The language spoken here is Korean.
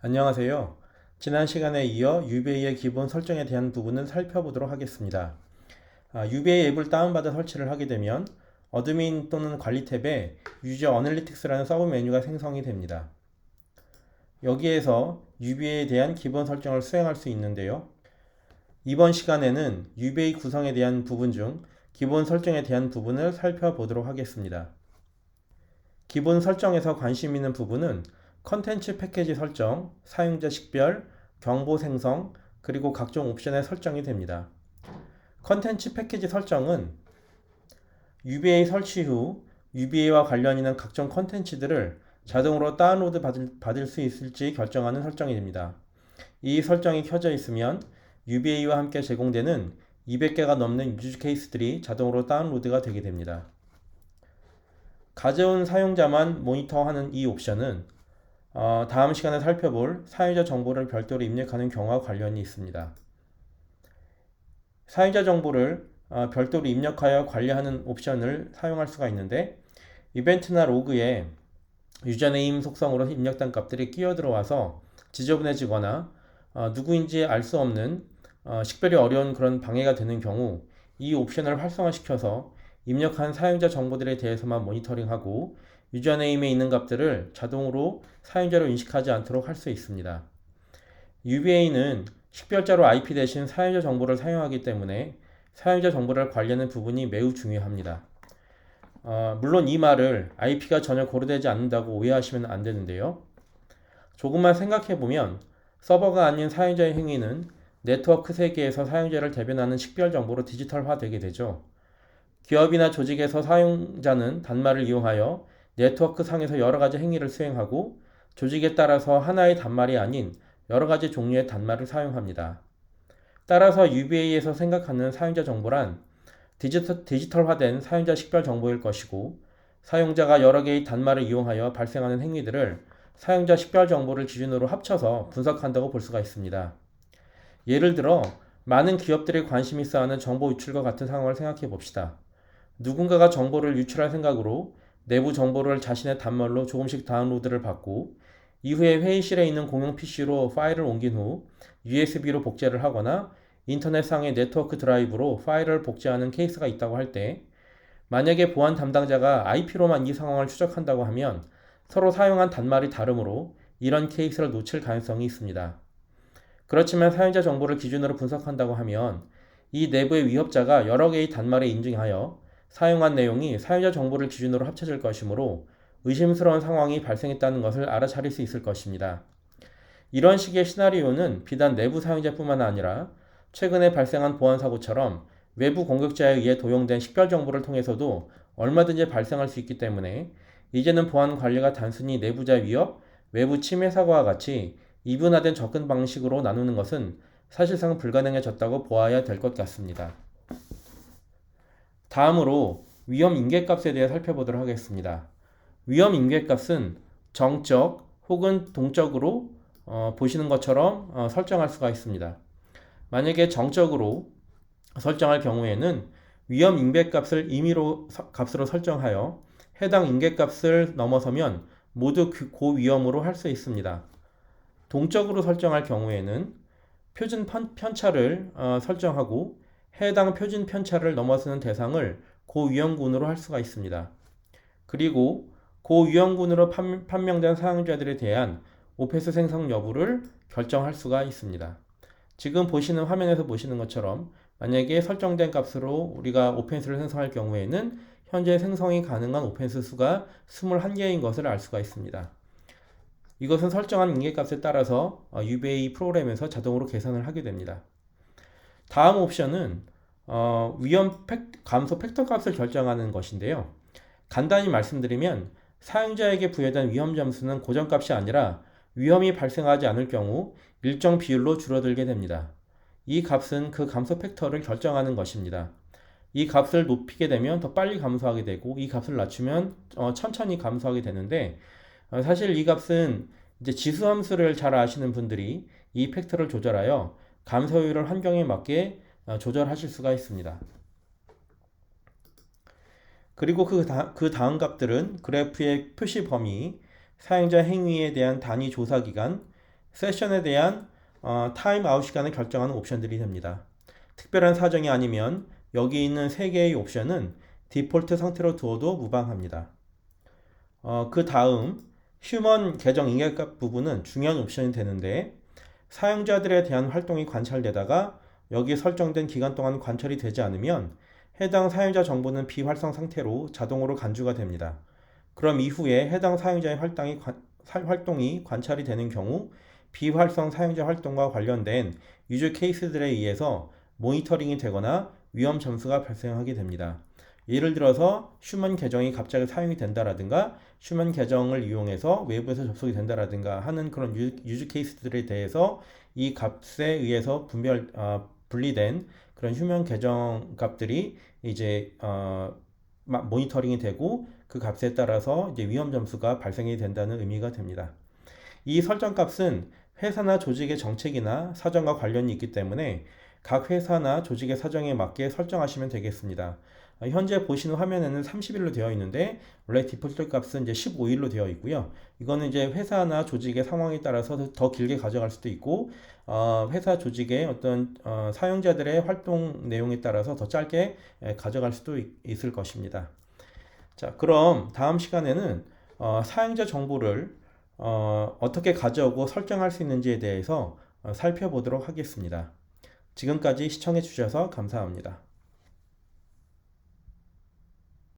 안녕하세요. 지난 시간에 이어 UBA의 기본 설정에 대한 부분을 살펴보도록 하겠습니다. UBA 앱을 다운받아 설치를 하게 되면 어드민 또는 관리 탭에 유저 어널리틱스라는 서브 메뉴가 생성이 됩니다. 여기에서 UBA에 대한 기본 설정을 수행할 수 있는데요. 이번 시간에는 UBA 구성에 대한 부분 중 기본 설정에 대한 부분을 살펴보도록 하겠습니다. 기본 설정에서 관심 있는 부분은 컨텐츠 패키지 설정, 사용자 식별, 경보 생성, 그리고 각종 옵션의 설정이 됩니다. 컨텐츠 패키지 설정은 UBA 설치 후 UBA와 관련 있는 각종 컨텐츠들을 자동으로 다운로드 받을 수 있을지 결정하는 설정이 됩니다. 이 설정이 켜져 있으면 UBA와 함께 제공되는 200개가 넘는 유즈 케이스들이 자동으로 다운로드가 되게 됩니다. 가져온 사용자만 모니터하는 이 옵션은 다음 시간에 살펴볼 사용자 정보를 별도로 입력하는 경우와 관련이 있습니다. 사용자 정보를 별도로 입력하여 관리하는 옵션을 사용할 수가 있는데 이벤트나 로그에 유저네임 속성으로 입력된 값들이 끼어 들어와서 지저분해지거나 누구인지 알 수 없는 식별이 어려운 그런 방해가 되는 경우 이 옵션을 활성화시켜서 입력한 사용자 정보들에 대해서만 모니터링하고 유저네임에 있는 값들을 자동으로 사용자로 인식하지 않도록 할 수 있습니다. UBA는 식별자로 IP 대신 사용자 정보를 사용하기 때문에 사용자 정보를 관리하는 부분이 매우 중요합니다. 물론 이 말을 IP가 전혀 고려되지 않는다고 오해하시면 안 되는데요. 조금만 생각해보면 서버가 아닌 사용자의 행위는 네트워크 세계에서 사용자를 대변하는 식별 정보로 디지털화되게 되죠. 기업이나 조직에서 사용자는 단말을 이용하여 네트워크 상에서 여러 가지 행위를 수행하고 조직에 따라서 하나의 단말이 아닌 여러 가지 종류의 단말을 사용합니다. 따라서 UBA에서 생각하는 사용자 정보란 디지털화된 사용자 식별 정보일 것이고 사용자가 여러 개의 단말을 이용하여 발생하는 행위들을 사용자 식별 정보를 기준으로 합쳐서 분석한다고 볼 수가 있습니다. 예를 들어 많은 기업들이 관심 있어 하는 정보 유출과 같은 상황을 생각해 봅시다. 누군가가 정보를 유출할 생각으로 내부 정보를 자신의 단말로 조금씩 다운로드를 받고 이후에 회의실에 있는 공용 PC로 파일을 옮긴 후 USB로 복제를 하거나 인터넷상의 네트워크 드라이브로 파일을 복제하는 케이스가 있다고 할 때 만약에 보안 담당자가 IP로만 이 상황을 추적한다고 하면 서로 사용한 단말이 다르므로 이런 케이스를 놓칠 가능성이 있습니다. 그렇지만 사용자 정보를 기준으로 분석한다고 하면 이 내부의 위협자가 여러 개의 단말에 인증하여 사용한 내용이 사용자 정보를 기준으로 합쳐질 것이므로 의심스러운 상황이 발생했다는 것을 알아차릴 수 있을 것입니다. 이런 식의 시나리오는 비단 내부 사용자뿐만 아니라 최근에 발생한 보안 사고처럼 외부 공격자에 의해 도용된 식별 정보를 통해서도 얼마든지 발생할 수 있기 때문에 이제는 보안 관리가 단순히 내부자 위협, 외부 침해 사고와 같이 이분화된 접근 방식으로 나누는 것은 사실상 불가능해졌다고 보아야 될 것 같습니다. 다음으로 위험 인계값에 대해 살펴보도록 하겠습니다. 위험 인계값은 정적 혹은 동적으로 보시는 것처럼 설정할 수가 있습니다. 만약에 정적으로 설정할 경우에는 위험 인계값을 임의로 값으로 설정하여 해당 인계값을 넘어서면 모두 고위험으로 할 수 있습니다. 동적으로 설정할 경우에는 표준 편차를 설정하고 해당 표준 편차를 넘어서는 대상을 고위험군으로 할 수가 있습니다. 그리고 고위험군으로 판명된 사용자들에 대한 오펜스 생성 여부를 결정할 수가 있습니다. 지금 보시는 화면에서 보시는 것처럼 만약에 설정된 값으로 우리가 오펜스를 생성할 경우에는 현재 생성이 가능한 오펜스 수가 21개인 것을 알 수가 있습니다. 이것은 설정한 인계값에 따라서 UBA 프로그램에서 자동으로 계산을 하게 됩니다. 다음 옵션은 위험 감소 팩터 값을 결정하는 것인데요. 간단히 말씀드리면 사용자에게 부여된 위험 점수는 고정값이 아니라 위험이 발생하지 않을 경우 일정 비율로 줄어들게 됩니다. 이 값은 그 감소 팩터를 결정하는 것입니다. 이 값을 높이게 되면 더 빨리 감소하게 되고 이 값을 낮추면 천천히 감소하게 되는데 사실 이 값은 이제 지수함수를 잘 아시는 분들이 이 팩터를 조절하여 감소율을 환경에 맞게 조절하실 수가 있습니다. 그리고 그 다음 값들은 그래프의 표시 범위, 사용자 행위에 대한 단위 조사 기간, 세션에 대한 타임아웃 시간을 결정하는 옵션들이 됩니다. 특별한 사정이 아니면 여기 있는 3개의 옵션은 디폴트 상태로 두어도 무방합니다. 그 다음 휴먼 계정 인계값 부분은 중요한 옵션이 되는데 사용자들에 대한 활동이 관찰되다가 여기 설정된 기간 동안 관찰이 되지 않으면 해당 사용자 정보는 비활성 상태로 자동으로 간주가 됩니다. 그럼 이후에 해당 사용자의 활동이 관찰이 되는 경우 비활성 사용자 활동과 관련된 유저 케이스들에 의해서 모니터링이 되거나 위험 점수가 발생하게 됩니다. 예를 들어서 휴먼 계정이 갑자기 사용이 된다라든가 휴먼 계정을 이용해서 외부에서 접속이 된다라든가 하는 그런 유저 케이스들에 대해서 이 값에 의해서 분리된 그런 휴먼 계정 값들이 이제 모니터링이 되고 그 값에 따라서 이제 위험 점수가 발생이 된다는 의미가 됩니다. 이 설정 값은 회사나 조직의 정책이나 사정과 관련이 있기 때문에 각 회사나 조직의 사정에 맞게 설정하시면 되겠습니다. 현재 보시는 화면에는 30일로 되어 있는데 원래 디폴트 값은 이제 15일로 되어 있고요. 이거는 이제 회사나 조직의 상황에 따라서 더 길게 가져갈 수도 있고 회사 조직의 어떤 사용자들의 활동 내용에 따라서 더 짧게 가져갈 수도 있을 것입니다. 자, 그럼 다음 시간에는 사용자 정보를 어떻게 가져오고 설정할 수 있는지에 대해서 살펴보도록 하겠습니다. 지금까지 시청해 주셔서 감사합니다.